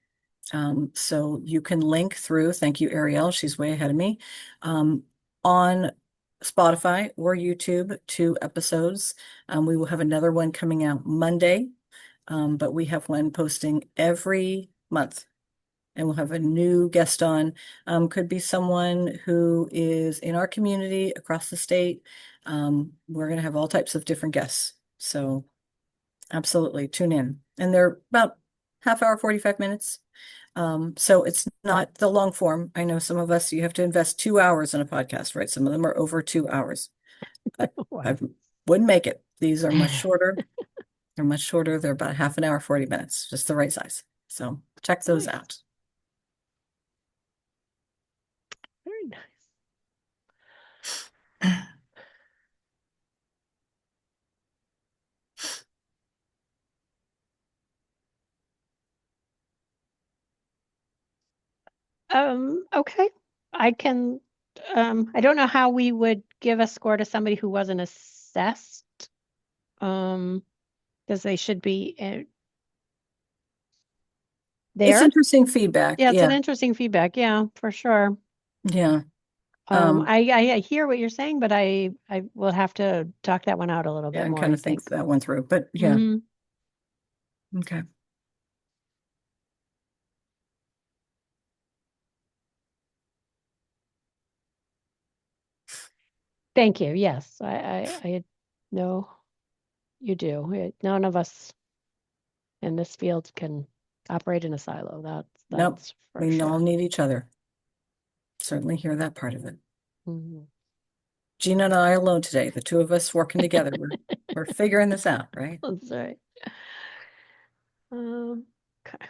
So you can link through, thank you, Ariel, she's way ahead of me, on Spotify or YouTube, 2 episodes. We will have another one coming out Monday, but we have one posting every month. And we'll have a new guest on. Could be someone who is in our community across the state. We're going to have all types of different guests. So absolutely tune in. And they're about half hour, 45 minutes. So it's not the long form. I know some of us, you have to invest 2 hours in a podcast, right? Some of them are over 2 hours. I Wow. wouldn't make it. These are much shorter. They're much shorter. They're about half an hour, 40 minutes, just the right size. So check those Nice. out. Very nice. Okay. I can, I don't know how we would give a score to somebody who wasn't assessed. Because they should be It's there. interesting feedback. Yeah, it's an Yeah. interesting feedback. Yeah, for sure. Yeah. I hear what you're saying, but I will have to talk that one out a little Yeah, bit and more, kind I of think think. that one through, but yeah. Mhm. Okay. Thank you. Yes, I know you do. None of us in this field can operate in a silo. Nope. That's for We all sure. need each other. Certainly hear that part of it. Mhm. Gina and I alone today, the 2 of us working together. We're figuring this out, right? That's right. Okay.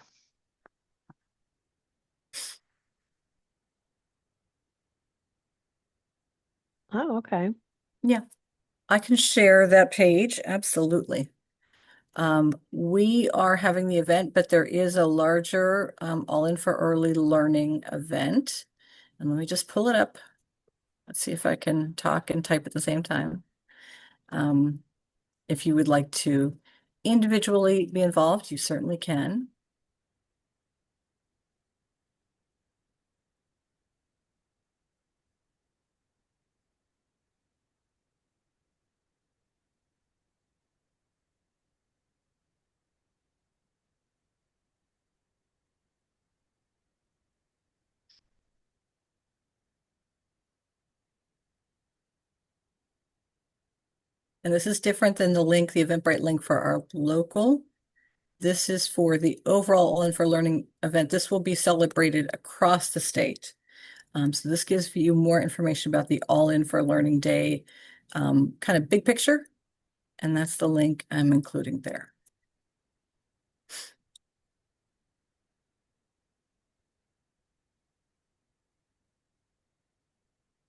Oh, okay. Yeah, I can share that page. Absolutely. We are having the event, but there is a larger All In for Early Learning event. And let me just pull it up. Let's see if I can talk and type at the same time. If you would like to individually be involved, you certainly can. And this is different than the link, the Eventbrite link for our local. This is for the overall All In for Learning event. This will be celebrated across the state. So this gives you more information about the All In for Learning Day, kind of big picture. And that's the link I'm including there.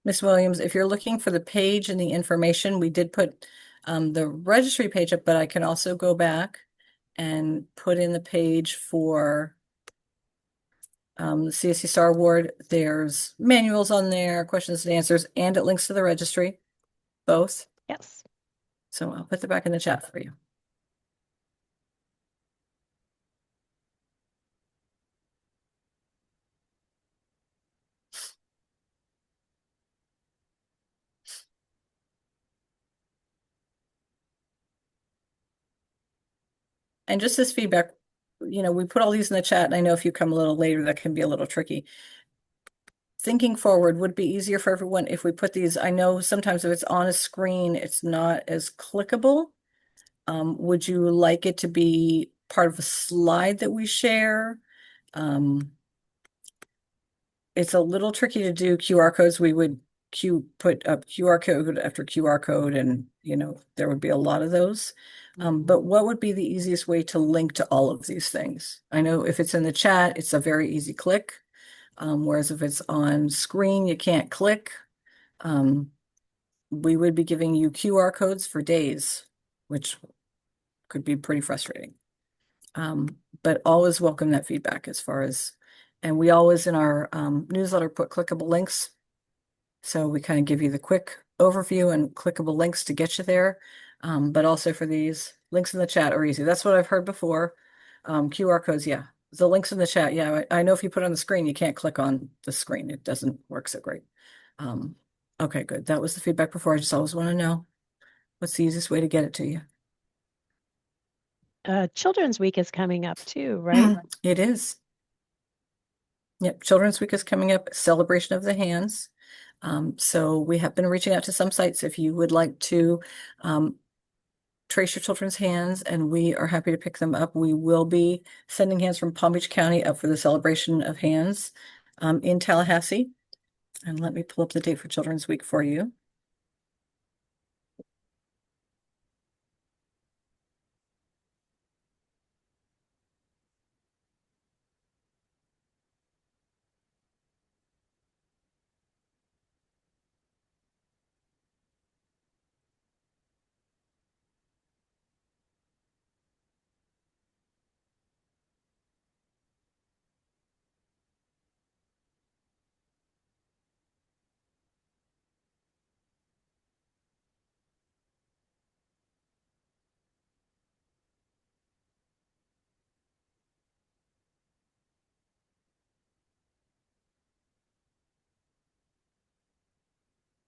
Miss Williams, if you're looking for the page and the information, we did put the registry page up, but I can also go back and put in the page for the CSC Star Award. There's manuals on there, questions and answers, and it links to the registry, both. Yes. So I'll put that back in the chat for you. And just this feedback, we put all these in the chat, and I know if you come a little later, that can be a little tricky. Thinking forward, would it be easier for everyone if we put these? I know sometimes if it's on a screen, it's not as clickable. Would you like it to be part of a slide that we share? It's a little tricky to do QR codes. We would put up QR code after QR code, and there would be a lot of those. But what would be the easiest way to link to all of these things? I know if it's in the chat, it's a very easy click. Whereas if it's on screen, you can't click. We would be giving you QR codes for days, which could be pretty frustrating. But always welcome that feedback and we always in our newsletter put clickable links. So we kind of give you the quick overview and clickable links to get you there. But also for these links in the chat are easy. That's what I've heard before. QR codes, yeah. The links in the chat, yeah. I know if you put it on the screen, you can't click on the screen. It doesn't work so great. Okay, good. That was the feedback before. I just always want to know what's the easiest way to get it to you. Children's Week is coming up too, right? It is. Yep, Children's Week is coming up, celebration of the hands. So we have been reaching out to some sites if you would like to trace your children's hands, and we are happy to pick them up. We will be sending hands from Palm Beach County up for the celebration of hands in Tallahassee. And let me pull up the date for Children's Week for you.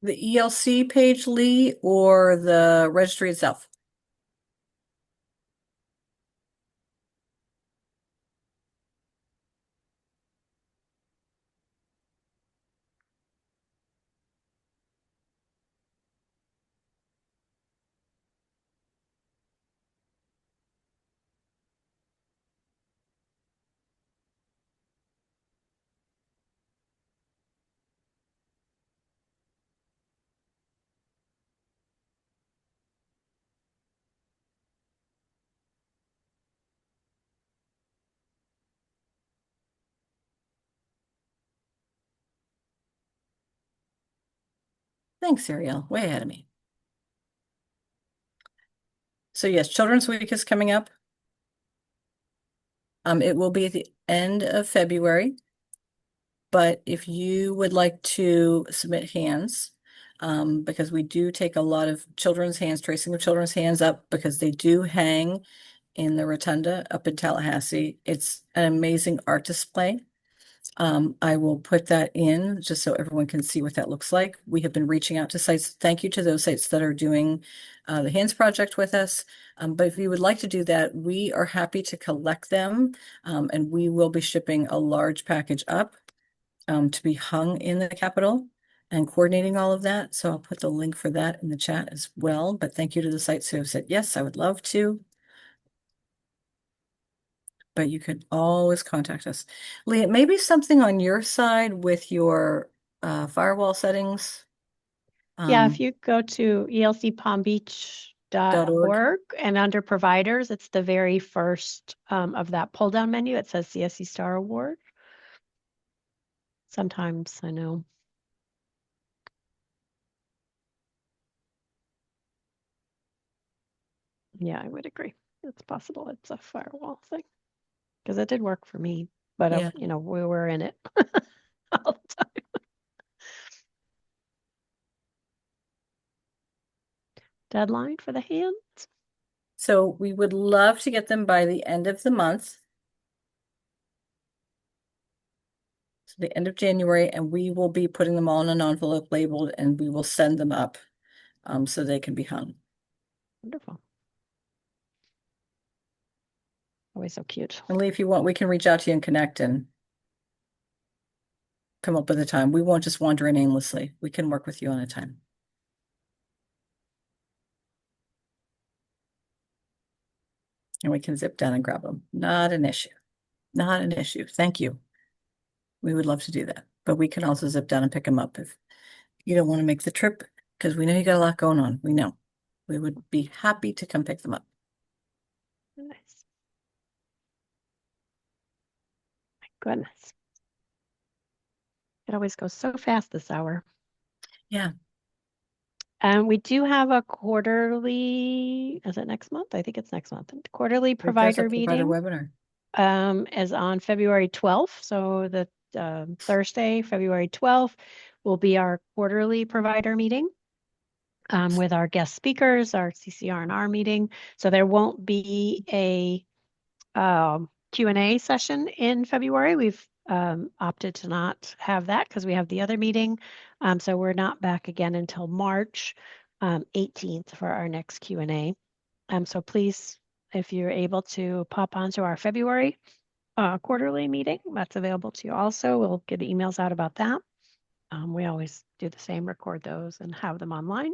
The ELC page, Lee, or the registry itself? Thanks, Ariel. Way ahead of me. So yes, Children's Week is coming up. It will be at the end of February. But if you would like to submit hands, because we do take a lot of children's hands, tracing of children's hands up, because they do hang in the rotunda up in Tallahassee. It's an amazing art display. I will put that in just so everyone can see what that looks like. We have been reaching out to sites. Thank you to those sites that are doing the Hands Project with us. But if you would like to do that, we are happy to collect them, and we will be shipping a large package up to be hung in the Capitol. and coordinating all of that. So I'll put the link for that in the chat as well. But thank you to the sites who have said, yes, I would love to. But you could always contact us. Leah, maybe something on your side with your firewall settings. Yeah, if you go to .org. elcpalmbeach.org and under providers, it's the very first of that pull down menu. It says CSE Star Award. Sometimes I know. Yeah, I would agree. It's possible it's a firewall thing because it did work for me, but Yeah. you know, we were in it all the time. Deadline for the hands. So we would love to get them by the end of the month. So the end of January, and we will be putting them all in an envelope labeled, and we will send them up so they can be hung. Wonderful. Always so cute. And Lee, if you want, we can reach out to you and connect and come up with a time. We won't just wander in aimlessly. We can work with you on a time. And we can zip down and grab them. Not an issue. Not an issue. Thank you. We would love to do that. But we can also zip down and pick them up if you don't want to make the trip, because we know you got a lot going on. We know. We would be happy to come pick them up. Nice. My goodness. It always goes so fast this hour. Yeah. And we do have a quarterly, is it next month? I think it's next month. Quarterly There's a provider provider meeting webinar. is on February 12th. So the Thursday, February 12th will be our quarterly provider meeting with our guest speakers, our CCR&R meeting. So there won't be a Q&A session in February. We've opted to not have that because we have the other meeting. So we're not back again until March 18th for our next Q&A. So please, if you're able to pop onto our February quarterly meeting, that's available to you also. We'll get emails out about that. We always do the same, record those and have them online.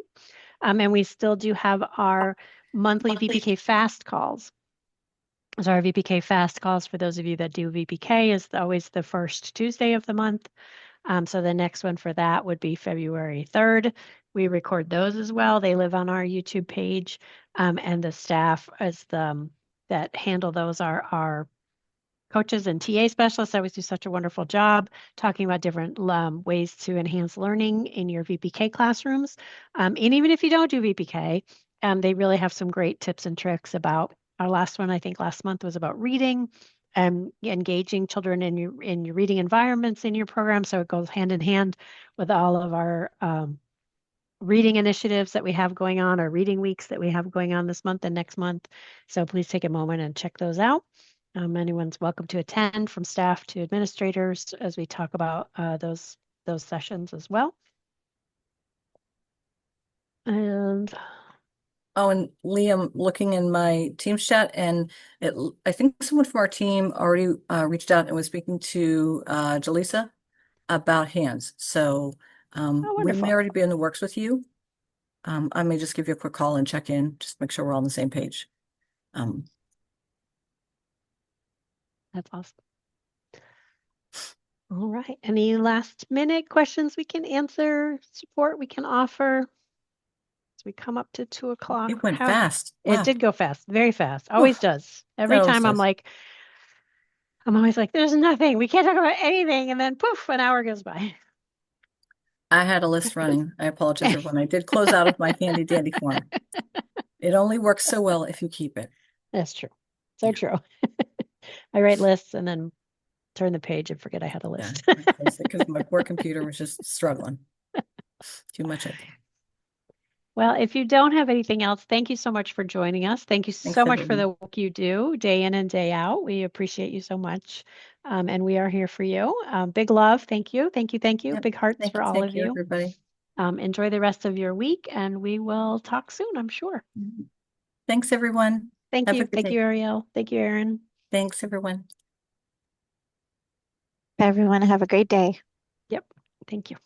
And we still do have our monthly VPK fast calls. So our VPK fast calls, for those of you that do VPK, is always the first Tuesday of the month. So the next one for that would be February 3rd. We record those as well. They live on our YouTube page, and the staff that handle those are our coaches and TA specialists. Always do such a wonderful job talking about different ways to enhance learning in your VPK classrooms. And even if you don't do VPK, they really have some great tips and tricks about. Our last one, I think last month, was about reading and engaging children in your reading environments in your program. So it goes hand in hand with all of our reading initiatives that we have going on, our reading weeks that we have going on this month and next month. So please take a moment and check those out. Anyone's welcome to attend, from staff to administrators, as we talk about those sessions as well. And oh, and Liam, looking in my Teams chat, and I think someone from our team already reached out and was speaking to Jaleesa about hands. So we may already be in the works with you. I may just give you a quick call and check in, just make sure we're all on the same page. That's awesome. All right. Any last minute questions we can answer, support we can offer as we come up to 2 o'clock? It went fast. Wow. It did go fast, very fast. Always does. Every time I'm always like, there's nothing. We can't talk about anything. And then poof, an hour goes by. I had a list running. I apologize, everyone. I did close out of my handy dandy form. It only works so well if you keep it. That's true. So true. I write lists and then turn the page and forget I had a list. Because my poor computer was just struggling. Too much. Well, if you don't have anything else, thank you so much for joining us. Thank you so much for the work you do day in and day out. We appreciate you so much. And we are here for you. Big love. Thank you. Thank you. Thank you. Yep. Big hearts for all of you. Everybody. Enjoy the rest of your week, and we will talk soon, I'm sure. Thanks, everyone. Thank you. Thank you, Ariel. Thank you, Erin. Thanks, everyone. Everyone, have a great day. Yep. Thank you.